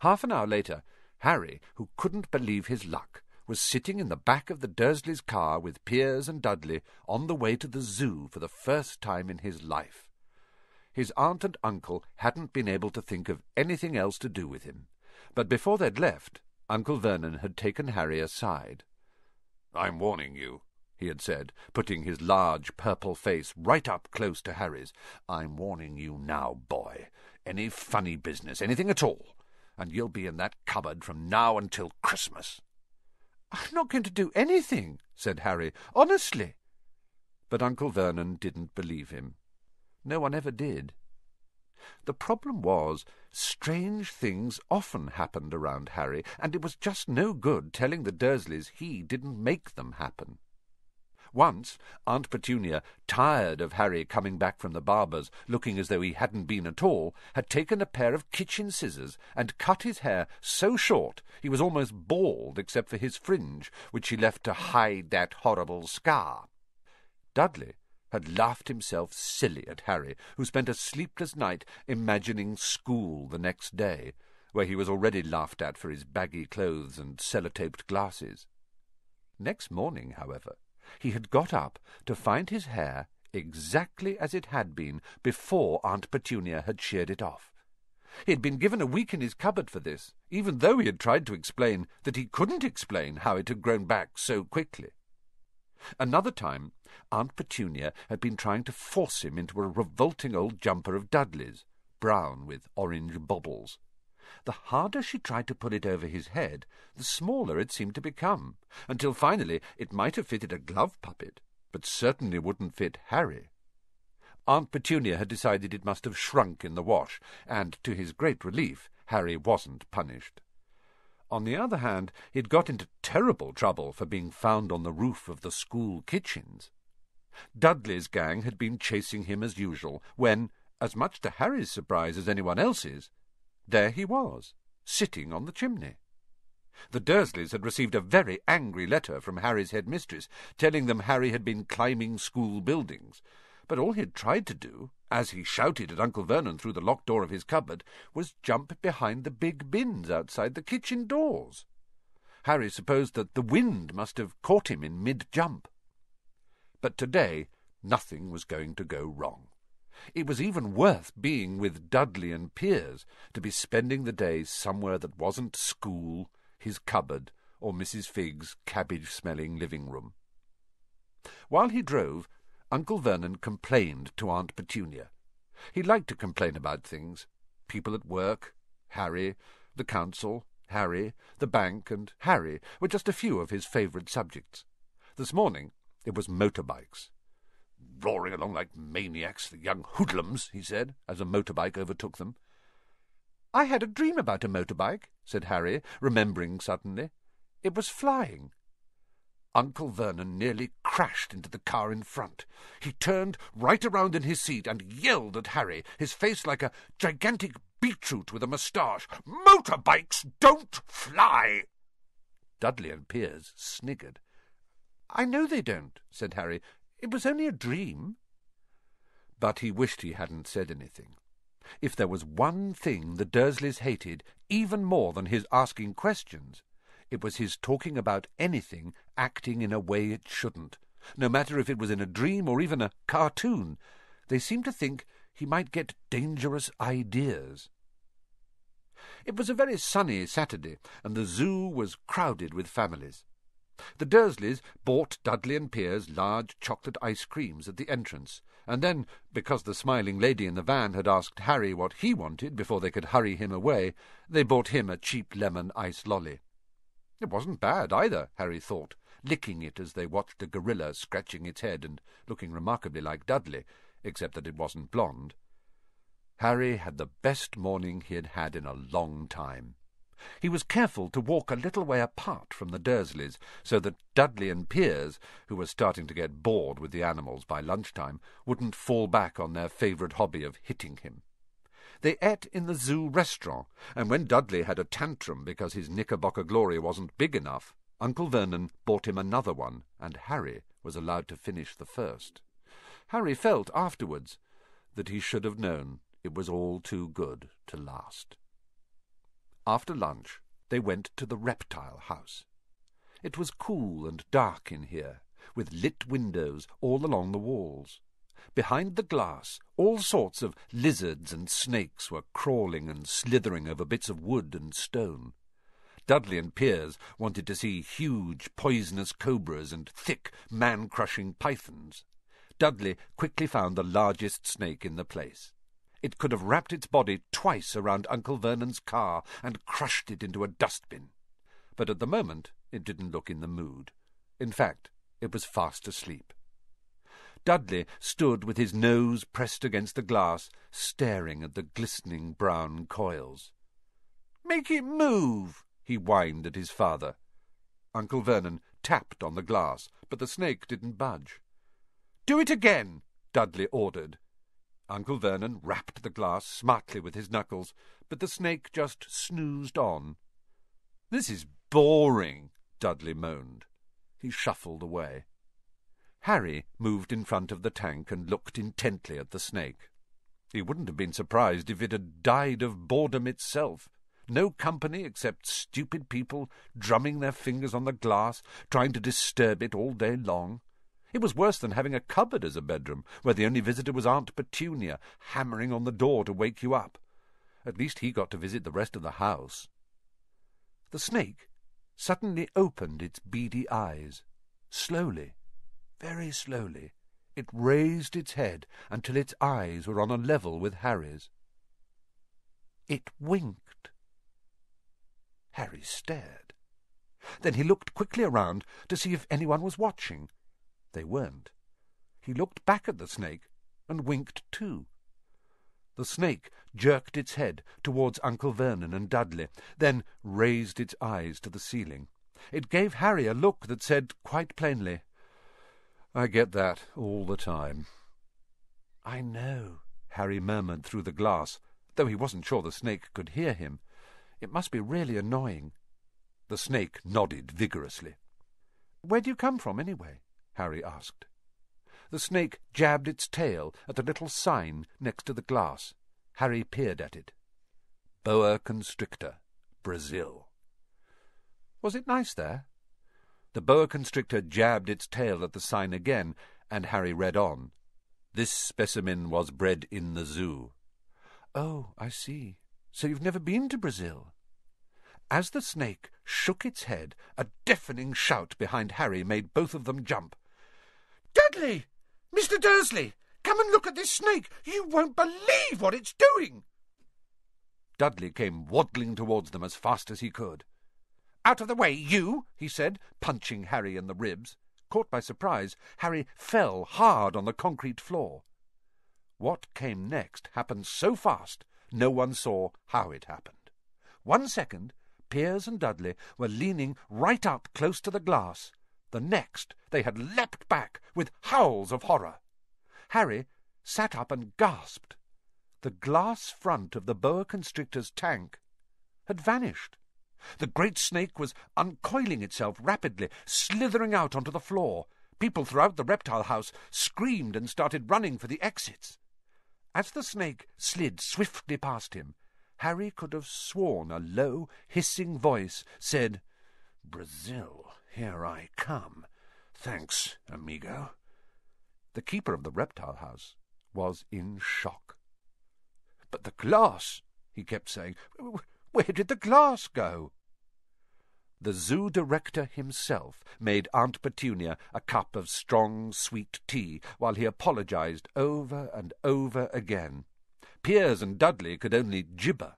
Half an hour later, Harry, who couldn't believe his luck, was sitting in the back of the Dursleys' car with Piers and Dudley on the way to the zoo for the first time in his life. His aunt and uncle hadn't been able to think of anything else to do with him, but before they'd left, Uncle Vernon had taken Harry aside. "I'm warning you," he had said, putting his large purple face right up close to Harry's. "I'm warning you now, boy. Any funny business, anything at all, and you'll be in that cupboard from now until Christmas." "I'm not going to do anything," said Harry, "honestly." But Uncle Vernon didn't believe him. No one ever did. The problem was, strange things often happened around Harry, and it was just no good telling the Dursleys he didn't make them happen. Once, Aunt Petunia, tired of Harry coming back from the barber's looking as though he hadn't been at all, had taken a pair of kitchen scissors and cut his hair so short he was almost bald except for his fringe, which she left to hide that horrible scar. Dudley had laughed himself silly at Harry, who spent a sleepless night imagining school the next day, where he was already laughed at for his baggy clothes and sellotaped glasses. Next morning, however, he had got up to find his hair exactly as it had been before Aunt Petunia had sheared it off. He had been given a week in his cupboard for this, even though he had tried to explain that he couldn't explain how it had grown back so quickly. Another time, Aunt Petunia had been trying to force him into a revolting old jumper of Dudley's, brown with orange bobbles. The harder she tried to put it over his head, the smaller it seemed to become, until finally it might have fitted a glove puppet, but certainly wouldn't fit Harry. Aunt Petunia had decided it must have shrunk in the wash, and, to his great relief, Harry wasn't punished. On the other hand, he'd got into terrible trouble for being found on the roof of the school kitchens. Dudley's gang had been chasing him as usual, when, as much to Harry's surprise as anyone else's, there he was, sitting on the chimney. The Dursleys had received a very angry letter from Harry's headmistress, telling them Harry had been climbing school buildings, but all he had tried to do, as he shouted at Uncle Vernon through the locked door of his cupboard, was jump behind the big bins outside the kitchen doors. Harry supposed that the wind must have caught him in mid-jump. But today nothing was going to go wrong. It was even worth being with Dudley and Piers to be spending the day somewhere that wasn't school, his cupboard, or Mrs. Figg's cabbage-smelling living-room. While he drove, Uncle Vernon complained to Aunt Petunia. He liked to complain about things. People at work, Harry, the council, Harry, the bank, and Harry were just a few of his favourite subjects. This morning it was motorbikes. "Roaring along like maniacs, the young hoodlums," he said, as a motorbike overtook them. "I had a dream about a motorbike," said Harry, remembering suddenly. "It was flying." Uncle Vernon nearly crashed into the car in front. He turned right around in his seat and yelled at Harry, his face like a gigantic beetroot with a moustache. "Motorbikes don't fly!" Dudley and Piers sniggered. "I know they don't," said Harry. "It was only a dream." But he wished he hadn't said anything. If there was one thing the Dursleys hated even more than his asking questions, it was his talking about anything acting in a way it shouldn't. No matter if it was in a dream or even a cartoon, they seemed to think he might get dangerous ideas. It was a very sunny Saturday, and the zoo was crowded with families. The Dursleys bought Dudley and Piers large chocolate ice creams at the entrance, and then, because the smiling lady in the van had asked Harry what he wanted before they could hurry him away, they bought him a cheap lemon ice lolly. It wasn't bad either, Harry thought, licking it as they watched a gorilla scratching its head and looking remarkably like Dudley, except that it wasn't blonde. Harry had the best morning he had had in a long time. He was careful to walk a little way apart from the Dursleys, so that Dudley and Piers, who were starting to get bored with the animals by lunchtime, wouldn't fall back on their favourite hobby of hitting him. They ate in the zoo restaurant, and when Dudley had a tantrum because his Knickerbocker Glory wasn't big enough, Uncle Vernon bought him another one, and Harry was allowed to finish the first. Harry felt afterwards that he should have known it was all too good to last. After lunch, they went to the reptile house. It was cool and dark in here, with lit windows all along the walls. Behind the glass, all sorts of lizards and snakes were crawling and slithering over bits of wood and stone. Dudley and Piers wanted to see huge, poisonous cobras and thick, man-crushing pythons. Dudley quickly found the largest snake in the place. It could have wrapped its body twice around Uncle Vernon's car and crushed it into a dustbin. But at the moment it didn't look in the mood. In fact, it was fast asleep. Dudley stood with his nose pressed against the glass, staring at the glistening brown coils. "Make it move!" he whined at his father. Uncle Vernon tapped on the glass, but the snake didn't budge. "Do it again!" Dudley ordered. Uncle Vernon rapped the glass smartly with his knuckles, but the snake just snoozed on. "This is boring," Dudley moaned. He shuffled away. Harry moved in front of the tank and looked intently at the snake. He wouldn't have been surprised if it had died of boredom itself. No company except stupid people drumming their fingers on the glass, trying to disturb it all day long. It was worse than having a cupboard as a bedroom, where the only visitor was Aunt Petunia, hammering on the door to wake you up. At least he got to visit the rest of the house. The snake suddenly opened its beady eyes. Slowly, very slowly, it raised its head until its eyes were on a level with Harry's. It winked. Harry stared. Then he looked quickly around to see if anyone was watching. They weren't. He looked back at the snake and winked too. The snake jerked its head towards Uncle Vernon and Dudley, then raised its eyes to the ceiling. It gave Harry a look that said quite plainly, "I get that all the time." "I know," Harry murmured through the glass, though he wasn't sure the snake could hear him. "It must be really annoying." The snake nodded vigorously. "Where do you come from, anyway?" Harry asked. The snake jabbed its tail at the little sign next to the glass. Harry peered at it. Boa constrictor, Brazil. Was it nice there? The boa constrictor jabbed its tail at the sign again, and Harry read on. This specimen was bred in the zoo. "Oh, I see. So you've never been to Brazil?" As the snake shook its head, a deafening shout behind Harry made both of them jump. "Dudley! Mr. Dursley! Come and look at this snake! You won't believe what it's doing!" Dudley came waddling towards them as fast as he could. "Out of the way, you!" he said, punching Harry in the ribs. Caught by surprise, Harry fell hard on the concrete floor. What came next happened so fast, no one saw how it happened. 1 second, Piers and Dudley were leaning right up close to the glass. The next, they had leapt back with howls of horror. Harry sat up and gasped. The glass front of the boa constrictor's tank had vanished. The great snake was uncoiling itself rapidly, slithering out onto the floor. People throughout the reptile house screamed and started running for the exits. As the snake slid swiftly past him, Harry could have sworn a low, hissing voice said, "Brazil, here I come. Thanks, amigo." The keeper of the reptile house was in shock. "But the glass," he kept saying. "Where did the glass go?" The zoo director himself made Aunt Petunia a cup of strong, sweet tea while he apologized over and over again. Piers and Dudley could only gibber.